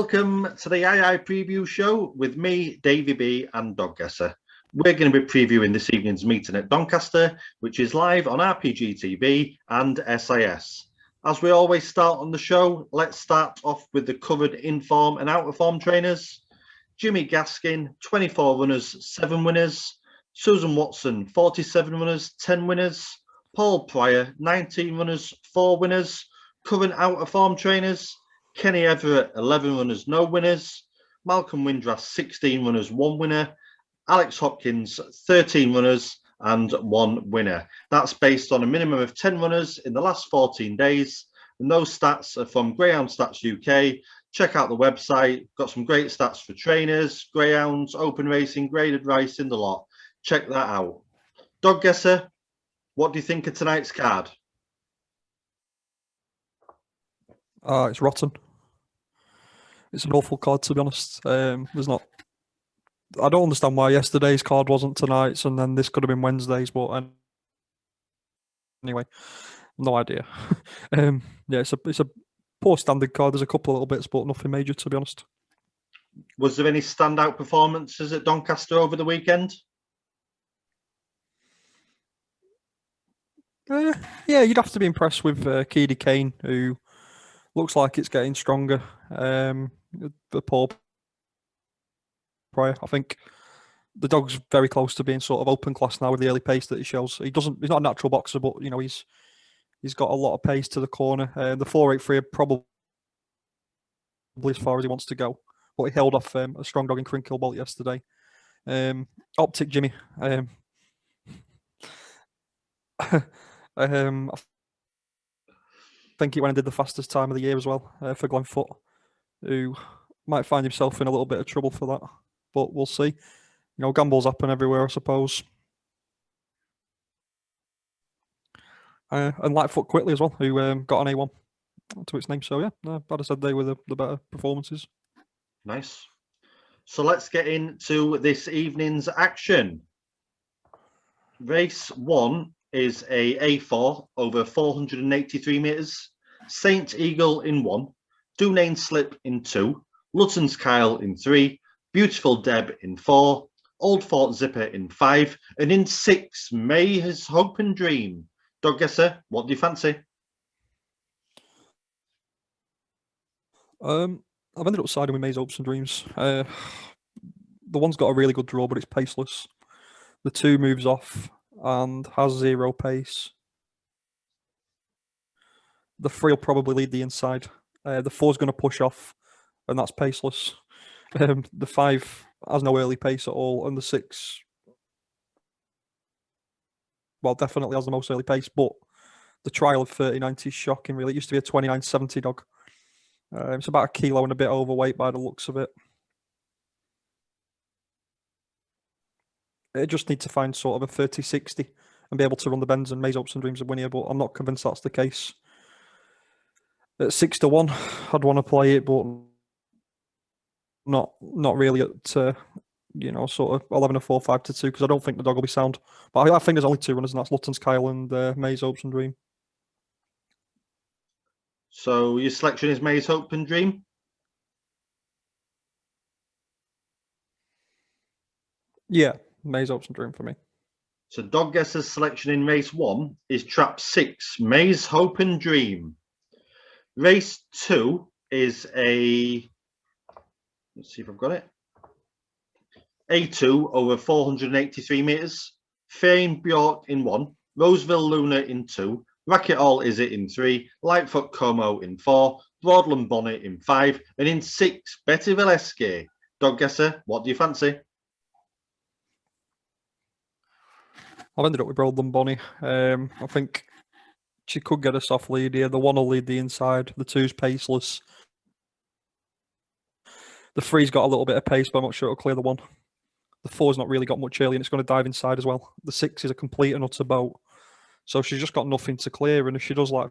Welcome to the II Preview Show with me, Davey B and Doncaster. We're going to be previewing this evening's meeting at Doncaster, which is live on RPG TV and SIS. As we always start on the show, let's start off with the covered in-form and out-of-form trainers. Jimmy Gaskin, 24 runners, 7 winners. Susan Watson, 47 runners, 10 winners. Paul Pryor, 19 runners, 4 winners. Current out-of-form trainers. Kenny Everett, 11 runners, no winners. Malcolm Windras, 16 runners, 1 winner. Alex Hopkins, 13 runners and 1 winner. That's based on a minimum of 10 runners in the last 14 days. And those stats are from Greyhound Stats UK. Check out the website. Got some great stats for trainers, greyhounds, open racing, graded racing, the lot. Check that out. Dog Guesser, what do you think of tonight's card? It's rotten. It's an awful card, to be honest. I don't understand why yesterday's card wasn't tonight's, and then this could have been Wednesday's. But anyway, no idea. It's a poor standard card. There's a couple of little bits, but nothing major, to be honest. Was there any standout performances at Doncaster over the weekend? Yeah, you'd have to be impressed with Keedy Kane, who looks like it's getting stronger. The Paul Pryor, I think the dog's very close to being sort of open class now with the early pace that he shows. He's not a natural boxer, but he's got a lot of pace to the corner. The 483 are probably as far as he wants to go, but he held off a strong dog in Crinkle Bolt yesterday. Optic Jimmy. I think he went and did the fastest time of the year as well for Glenfoot, who might find himself in a little bit of trouble for that, but we'll see. Gambles happen everywhere, I suppose. And Lightfoot Quickly as well, who got an A1 to its name. So yeah, I'd have said they were the better performances. Nice. So let's get into this evening's action. Race 1 is a A4 over 483 metres. Saint Eagle in 1, Dunane Slip in 2, Luton's Kyle in 3, Beautiful Deb in 4, Old Fort Zipper in 5, and in 6, May's Hope and Dream. Dog Guesser, what do you fancy? I've ended up siding with May's Hopes and Dreams. The one's got a really good draw, but it's paceless. The 2 moves off and has 0 pace. The 3 will probably lead the inside. The 4's going to push off, and that's paceless. The 5 has no early pace at all, and the 6, well, definitely has the most early pace, but the trial of 3090 is shocking, really. It used to be a 2970 dog. It's about a kilo and a bit overweight by the looks of it. It just needs to find sort of a 30-60 and be able to run the bends, and May's Hopes and Dreams are winning, but I'm not convinced that's the case. At 6-1, I'd want to play it, but not really at sort of 11 or 4, 5-2, because I don't think the dog will be sound. But I think there's only 2 runners, and that's Luton's Kyle and May's Hopes and Dream. So your selection is May's Hope and Dream? Yeah, May's Hopes and Dream for me. So Dog Guesser's selection in race 1 is trap 6, May's Hope and Dream. Race 2 is let's see if I've got it. A2 over 483 metres. Fane Bjork in 1, Roseville Luna in 2, Racket All Is It in 3, Lightfoot Como in 4, Broadland Bonnet in 5, and in 6, Betty Valesky. Dog Guesser, what do you fancy? I've ended up with Broadland Bonnie. I think she could get a soft lead here. The 1 will lead the inside. The 2's paceless. The 3's got a little bit of pace, but I'm not sure it'll clear the 1. The 4's not really got much early, and it's going to dive inside as well. The 6 is a complete and utter boat. So she's just got nothing to clear, and if she does like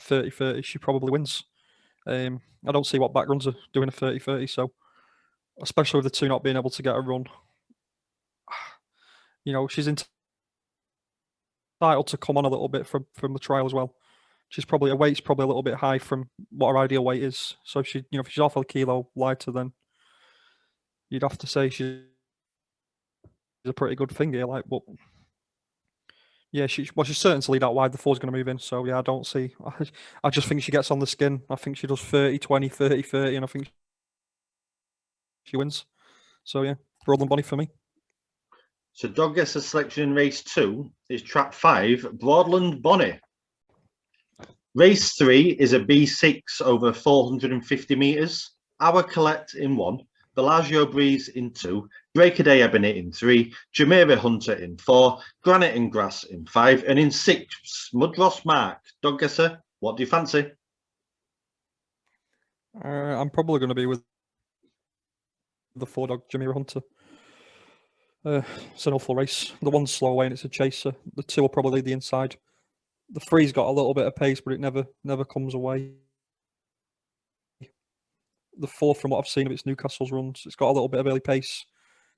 30-30, she probably wins. I don't see what back runs are doing a 30-30, so especially with the 2 not being able to get a run. She's entitled to come on a little bit from the trial as well. she's probably her weight's probably a little bit high from what her ideal weight is. So if if she's half a kilo lighter, then you'd have to say she's a pretty good thing here. Like, but yeah, she's certain to lead out wide. The 4's going to move in. So yeah, I don't see. I just think she gets on the skin. I think she does 30, 20, 30, 30, and I think she wins. So yeah, Broadland Bonnie for me. So Doncaster's selection in race 2 is trap 5, Broadland Bonnie. Race 3 is a B6 over 450 metres. Our Collect in 1, Bellagio Breeze in 2, Breakaday Ebony in 3, Jumeirah Hunter in 4, Granite and Grass in 5, and in 6, Mudross Mark. Doncaster, what do you fancy? I'm probably going to be with the 4 dog, Jumeirah Hunter. It's an awful race. The 1's slow away and it's a chaser. The 2 will probably lead the inside. The 3's got a little bit of pace, but it never comes away. The 4, from what I've seen of its Newcastle's runs, it's got a little bit of early pace.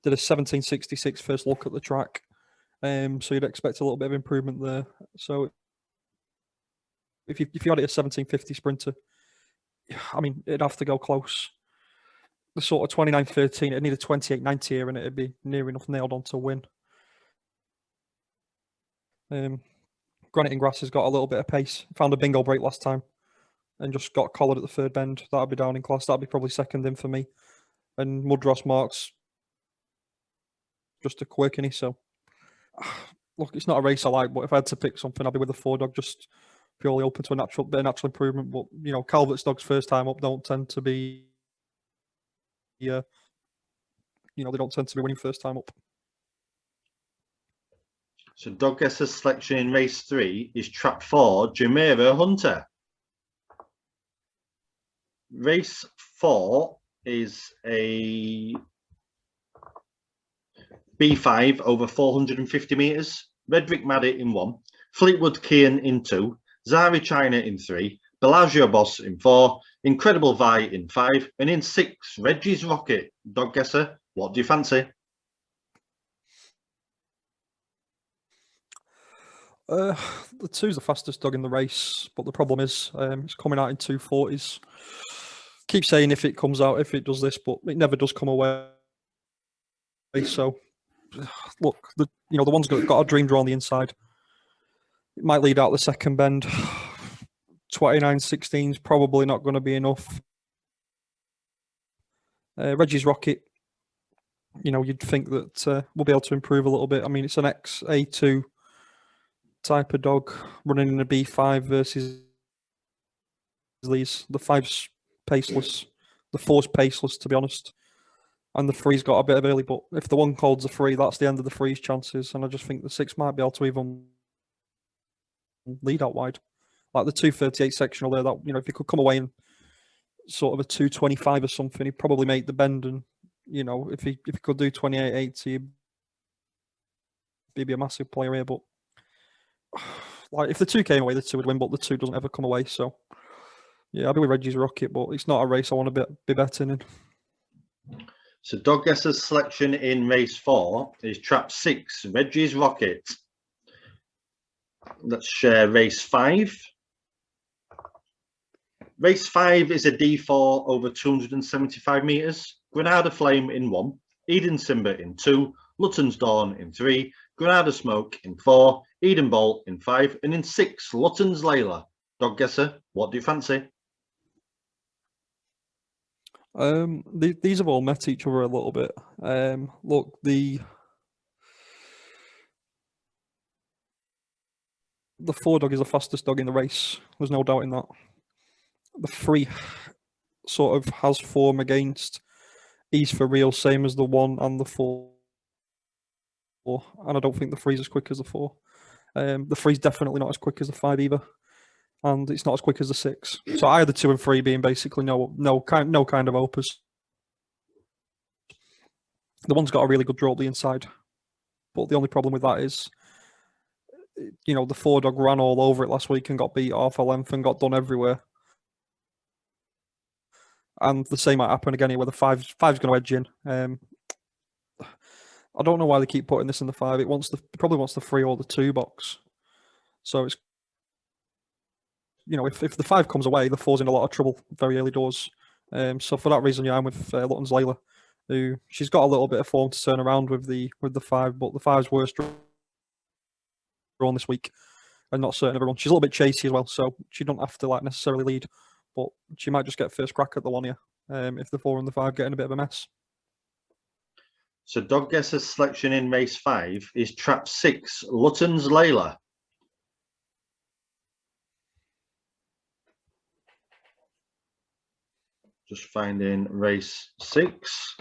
Did a 17.66 first look at the track. So you'd expect a little bit of improvement there. So if you had it a 17.50 sprinter, I mean, it'd have to go close. The sort of 29.13, it'd need a 28.90 here, and it'd be near enough nailed on to win. Granite and Grass has got a little bit of pace. Found a bingo break last time and just got collared at the third bend. That'd be down in class. That'd be probably second in for me. And Mudross Marks just a quirky. So look, it's not a race I like, but if I had to pick something, I'd be with the 4 dog, just purely open to a bit of natural improvement. But Calvert's dogs first time up don't tend to be they don't tend to be winning first time up. So Doncaster's selection in race 3 is trap 4, Jumeirah Hunter. Race 4 is a B5 over 450 metres. Redrick Maddy in 1, Fleetwood Kian in 2, Zari China in 3, Bellagio Boss in 4, Incredible Vi in 5, and in 6, Reggie's Rocket. Doncaster, what do you fancy? The 2's the fastest dog in the race, but the problem is it's coming out in 240s. Keep saying if it comes out, if it does this, but it never does come away. So look, the one's got a dream draw on the inside. It might lead out the second bend. 29.16 is probably not going to be enough. Reggie's Rocket, you'd think that we'll be able to improve a little bit. I mean, it's an XA2 type of dog running in a B5 versus these. The 5's paceless, the 4's paceless, to be honest, and the 3's got a bit of early. But if the 1 holds a 3, that's the end of the 3's chances, and I just think the 6 might be able to even lead out wide. Like the 238 sectional there, that if he could come away in sort of a 225 or something, he'd probably make the bend. And if he could do 28.80, he'd be a massive player here. But like if the 2 came away, the 2 would win, but the 2 doesn't ever come away. So yeah, I'll be with Reggie's Rocket, but it's not a race I want to be betting in. So Doncaster's selection in race 4 is trap 6, Reggie's Rocket. Let's share race 5. Race 5 is a D4 over 275 metres. Granada Flame in 1, Eden Simba in 2, Luton's Dawn in 3, Granada Smoke in 4, Eden Bolt in 5, and in 6, Luton's Layla. Doncaster, what do you fancy? These have all met each other a little bit. Look, the 4 dog is the fastest dog in the race. There's no doubt in that. The 3 sort of has form against Ease for Real, same as the 1 and the 4. And I don't think the 3's as quick as the 4. The 3's definitely not as quick as the 5 either. And it's not as quick as the 6. So either 2 and 3 being basically no kind of opus. The 1's got a really good draw up the inside. But the only problem with that is, the 4 dog ran all over it last week and got beat off a length and got done everywhere. And the same might happen again here where the 5's going to edge in. I don't know why they keep putting this in the 5. It probably wants the 3 or the 2 box. So it's if the 5 comes away, the 4's in a lot of trouble very early doors. So for that reason, yeah, I'm with Luton's Layla, who she's got a little bit of form to turn around with the 5, but the 5's worst drawn this week, and not certain of her run. She's a little bit chasey as well, so she don't have to necessarily lead, but she might just get first crack at the one here if the 4 and the 5 get in a bit of a mess. So Dog Guesser's selection in race 5 is trap 6, Luton's Layla. Just finding race 6.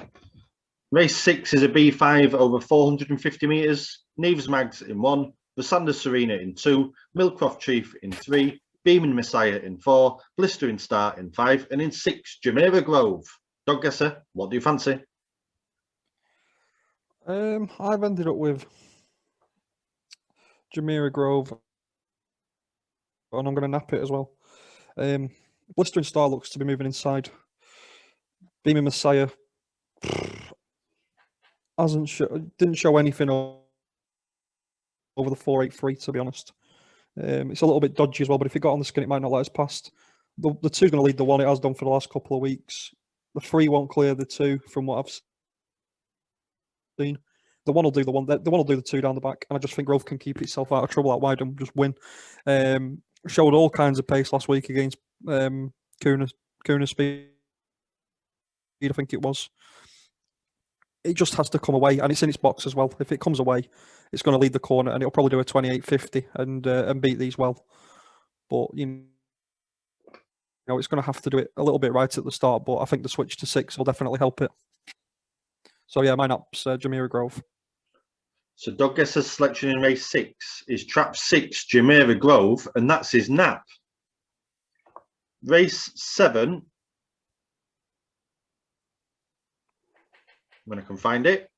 Race 6 is a B5 over 450 metres. Neves Mags in 1, Vasander Serena in 2, Millcroft Chief in 3, Beaming Messiah in 4, Blistering Star in 5, and in 6, Jumeirah Grove. Dog Guesser, what do you fancy? I've ended up with Jumeirah Grove, and I'm going to nap it as well. Blistering Star looks to be moving inside. Beaming Messiah didn't show anything over the 483, to be honest. It's a little bit dodgy as well, but if it got on the skin, it might not let us past. The 2's going to lead the 1. It has done for the last couple of weeks. The 3 won't clear the 2 from what I've seen. The 1 will do the 1. The 1 will do the 2 down the back, and I just think Grove can keep itself out of trouble out wide and just win. Showed all kinds of pace last week against Kuna Speed, I think it was. It just has to come away, and it's in its box as well. If it comes away, it's going to lead the corner, and it'll probably do a 28.50 and beat these well. But it's going to have to do it a little bit right at the start. But I think the switch to 6 will definitely help it. So yeah, my nap's Jumeirah Grove. So Dog Guesser's selection in race 6 is trap 6, Jumeirah Grove, and that's his nap. Race 7. When I can find it.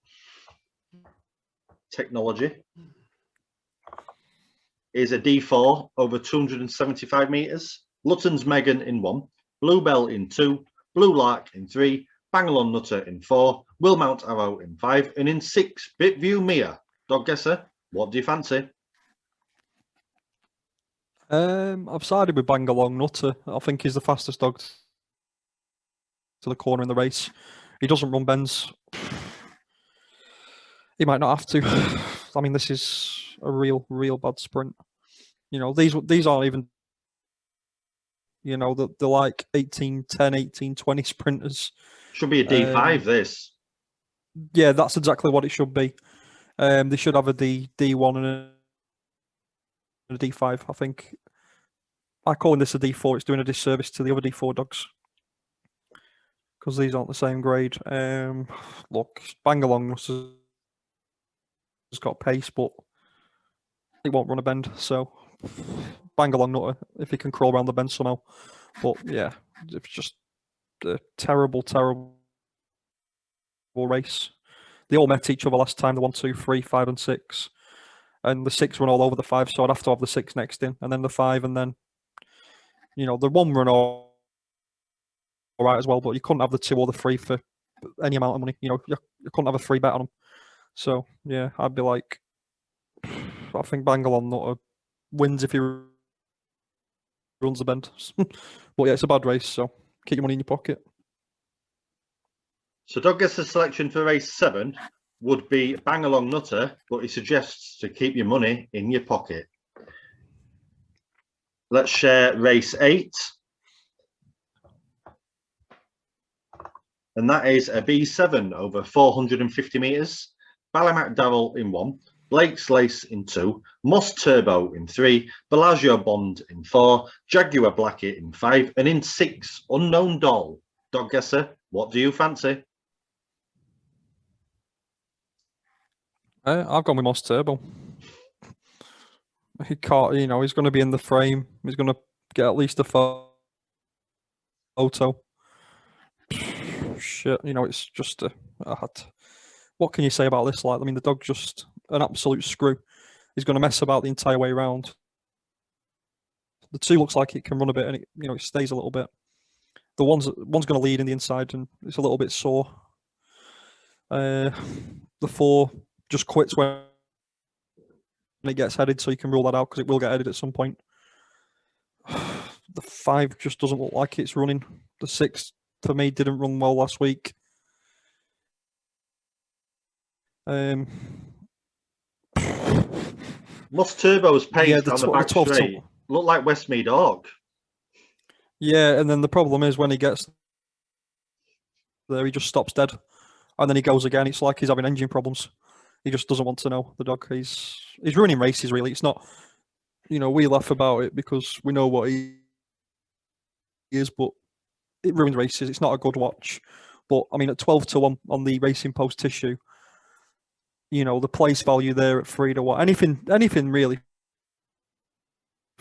Technology. Is a D4 over 275 metres. Luton's Megan in 1. Bluebell in 2. Blue Lark in 3. Bangalore Nutter in 4. Will Mount Arrow in 5. And in 6, Bitview Mia. Dog Guesser, what do you fancy? I've sided with Bangalore Nutter. I think he's the fastest dog to the corner in the race. He doesn't run bends. He might not have to. I mean, this is a real bad sprint. These aren't even, they're like 18, 10, 18, 20 sprinters. Should be a D5, this. Yeah, that's exactly what it should be. They should have a D1 and a D5, I think. By calling this a D4, it's doing a disservice to the other D4 dogs. Because these aren't the same grade. Look, Bangalore has got pace, but it won't run a bend. So, Bangalore Nutter, if he can crawl around the bend somehow. But yeah, it's just a terrible race. They all met each other last time, the 1, 2, 3, 5, and 6. And the 6 run all over the 5, so I'd have to have the 6 next in, and then the 5, and then, the 1 run all right as well, but you couldn't have the 2 or the 3 for any amount of money. You couldn't have a 3 bet on them. So, yeah, I'd be like, I think Bangalore Nutter wins if he runs the bend. But yeah, it's a bad race, so keep your money in your pocket. So Dog Guesser's selection for race 7 would be Bangalore Nutter, but he suggests to keep your money in your pocket. Let's share race 8. And that is a B7 over 450 metres. Ballymac Darrell in 1. Blake's Lace in 2. Moss Turbo in 3. Bellagio Bond in 4. Jaguar Blackie in 5. And in 6, Unknown Doll. Dog Guesser, what do you fancy? I've gone with Moss Turbo. He can't, he's going to be in the frame. He's going to get at least a photo. Shit, it's just what can you say about this? I mean, the dog's just an absolute screw. He's going to mess about the entire way around. The 2 looks like it can run a bit, and it stays a little bit. The one's going to lead in the inside, and it's a little bit sore. The 4 just quits when it gets headed, so you can rule that out because it will get headed at some point. The 5 just doesn't look like it's running. The 6 for me didn't run well last week. Lost Turbo's pace Yeah, down the back straight. Looked like Westmead Hawk. Yeah, and then the problem is when he gets there, he just stops dead, and then he goes again. It's like he's having engine problems. He just doesn't want to know, the dog. He's ruining races, really. It's not, we laugh about it because we know what he is, but it ruins races. It's not a good watch. But I mean, at 12-1 on the Racing Post tissue, the place value there at 3-1, anything really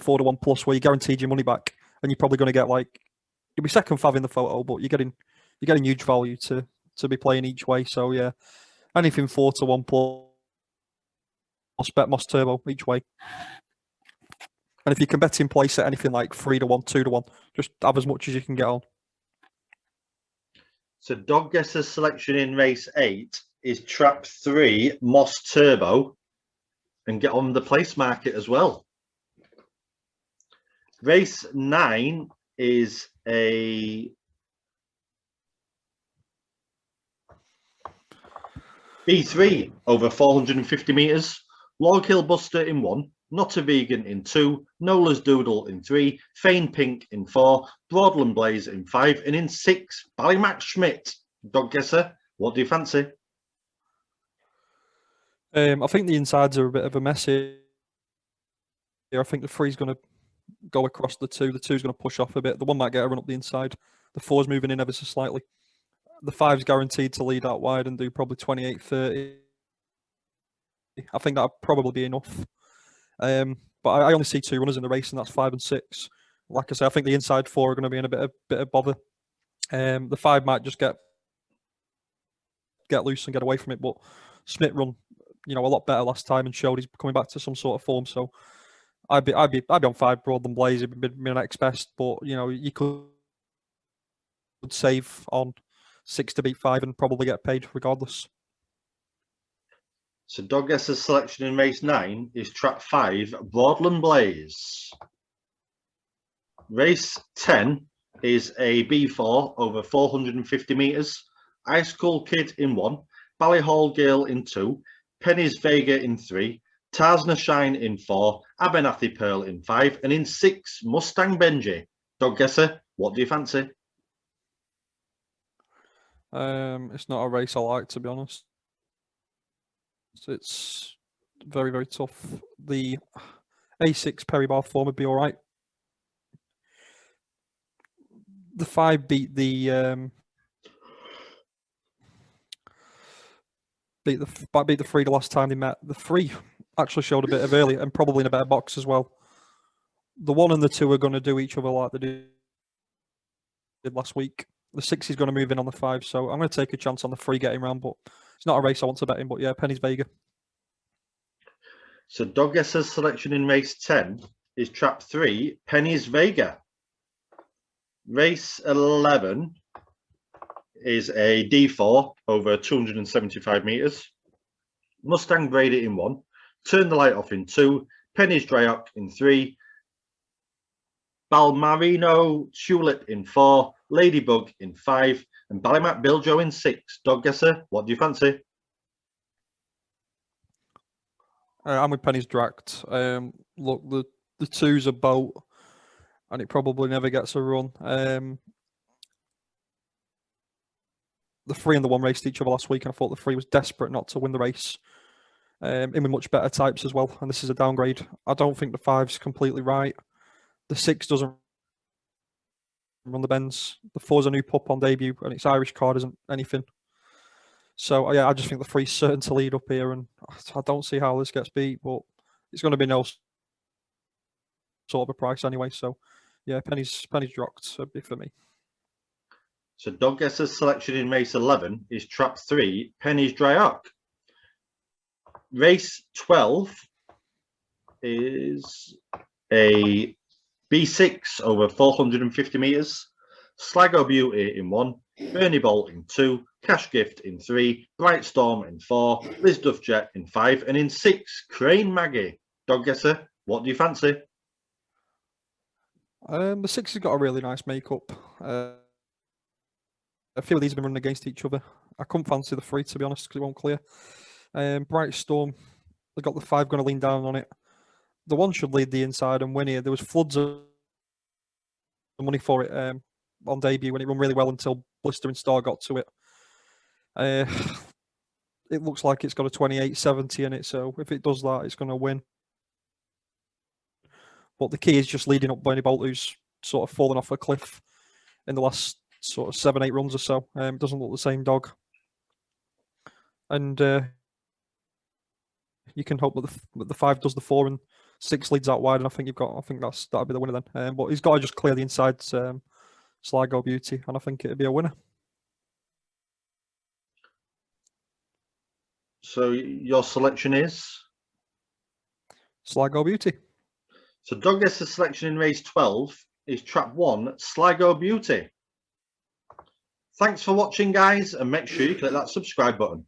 4-1 plus, where you guaranteed your money back, and you're probably going to get you'll be second fav in the photo, but you're getting huge value to be playing each way. So yeah, anything 4-1 plus bet Moss Turbo each way. And if you can bet in place at anything like 3-1, 2-1, just have as much as you can get on. So Dog Guesser's selection in race 8 is trap 3, Moss Turbo, and get on the place market as well. Race 9 is a B3 over 450 metres, Log Hill Buster in 1, Not a Vegan in 2, Nola's Doodle in 3, Fane Pink in 4, Broadland Blaze in 5, and in 6, Ballymac Schmidt. Dog Guesser, what do you fancy? I think the insides are a bit of a mess here. I think the 3's going to go across the 2. The 2's going to push off a bit. The 1 might get a run up the inside. The 4's moving in ever so slightly. The 5's guaranteed to lead out wide and do probably 28-30. I think that'll probably be enough. But I only see 2 runners in the race, and that's 5 and 6. Like I say, I think the inside 4 are going to be in a bit of bother. The 5 might just get loose and get away from it, but Smith run, a lot better last time and showed he's coming back to some sort of form. So I'd be on 5 Broadland Blaze. It'd be my next best, but you could save on 6 to beat 5 and probably get paid regardless. So Dog Guesser's selection in race 9 is trap 5, Broadland Blaze. Race 10 is a B4 over 450 metres, Ice Cool Kid in 1, Ballyhall Gale in 2, Penny's Vega in 3, Tarsna Shine in 4, Abernathie Pearl in 5, and in 6, Mustang Benji. Dog Guesser, what do you fancy? It's not a race I like, to be honest. It's very, very tough. The A6 Perry Bar form would be all right. The 5 beat the beat the 3 the last time they met. The 3 actually showed a bit of early and probably in a better box as well. The 1 and the 2 are going to do each other like they did last week. The 6 is going to move in on the 5, so I'm going to take a chance on the 3 getting round, but it's not a race I want to bet in. But yeah, Penny's Vega. So Dog Guesser's selection in race 10 is trap 3, Penny's Vega. Race 11 is a D4 over 275 metres, Mustang Brady in 1, Turn the Light Off in 2, Penny's Dryock in 3, Balmarino Tulip in 4, Ladybug in 5, and Ballymac Biljo in 6. Dog Guesser, what do you fancy? I'm with Penny's Dract. Look, the 2's a boat, and it probably never gets a run. The 3 and the 1 raced each other last week, and I thought the 3 was desperate not to win the race. In with much better types as well, and this is a downgrade. I don't think the 5's completely right. The 6 doesn't run the bends. The 4's a new pup on debut, and its Irish card isn't anything. So yeah, I just think the 3's certain to lead up here, and I don't see how this gets beat, but it's going to be no sort of a price anyway. So yeah, Penny's dropped a bit for me. So Dog Guesser's selection in race 11 is trap 3, Penny's Dryock. Race 12 is a B6 over 450 metres, Sligo Beauty in 1, Bernie Bolt in 2, Cash Gift in 3, Bright Storm in 4, Liz Duff Jet in 5, and in 6, Crane Maggie. Dog Guesser, what do you fancy? The 6 has got a really nice makeup. A few of these have been running against each other. I couldn't fancy the 3, to be honest, because it won't clear. Bright Storm, they've got the 5 going to lean down on it. The 1 should lead the inside and win here. There was floods of money for it on debut when it run really well until Blister and Star got to it. It looks like it's got a 28.70 in it, so if it does that, it's going to win. But the key is just leading up Bernie Bolt, who's sort of fallen off a cliff in the last sort of 7-8 runs or so. It doesn't look the same dog. And you can hope that the 5 does the 4 and 6 leads out wide, and I think that'll be the winner then. But he's got to just clear the inside Sligo Beauty, and I think it'll be a winner. So your selection is? Sligo Beauty. So Doncaster's selection in race 12 is trap 1, Sligo Beauty. Thanks for watching, guys, and make sure you click that subscribe button.